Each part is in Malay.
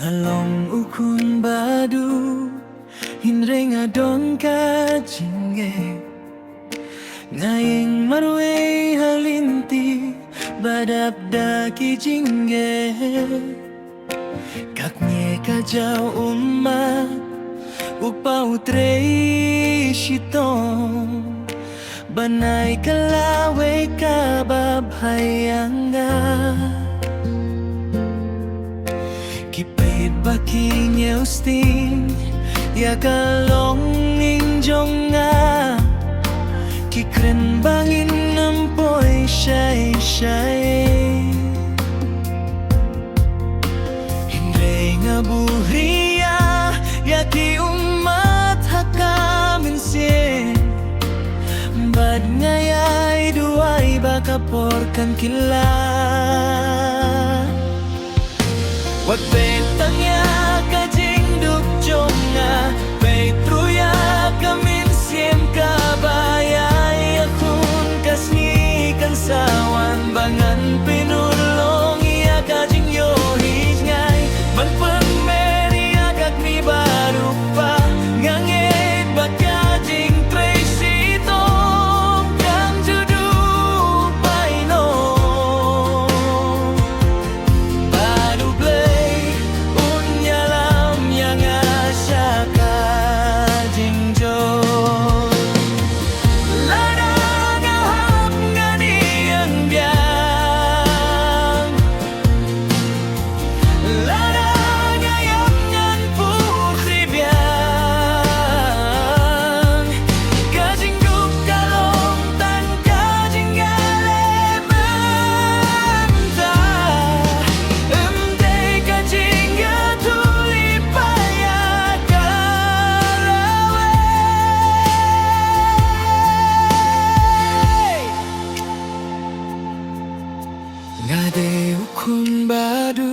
Ngalong ukun badu hinre ngadon ka jingge ngayeng marway halinti badap daki jingge kaknye kajau umma upa utrei shitong banay kalawe kababhayanga kipait baking yausting ya kalong ningjong nga kikren bangin nampoy shay Hindre nga buhriya yaki umat hakamin sin bad ngayay duay bakaporkan kila wag betang ya kajing dukjong nga Petruya kamin siem kabayay akun kasni kansawan bangan pinulong iya kajing yohis ngay banpan meri agak ni baru pa ngangit bat kajing tracy tong kan judu paino baru play unyalam yang asya kajing jo ladang ahap ngani yang biang ladang ayam ngan putri biang kajing duk kalong tan kajing gale mentah kajing ya tuli paya kalawe ngade ukun badu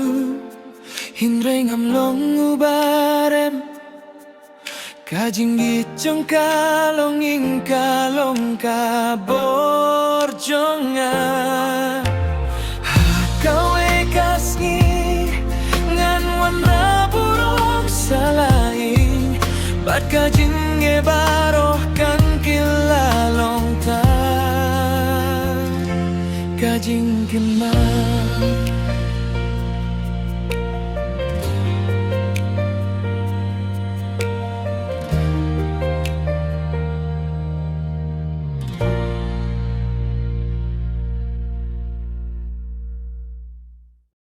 hinre ngamlong ubarem kajing gitjong kalong ing kalong kaborjonga hakawe kasngi ngan wana buruk salaing bat kajing e baroh kan kilalong ta kajing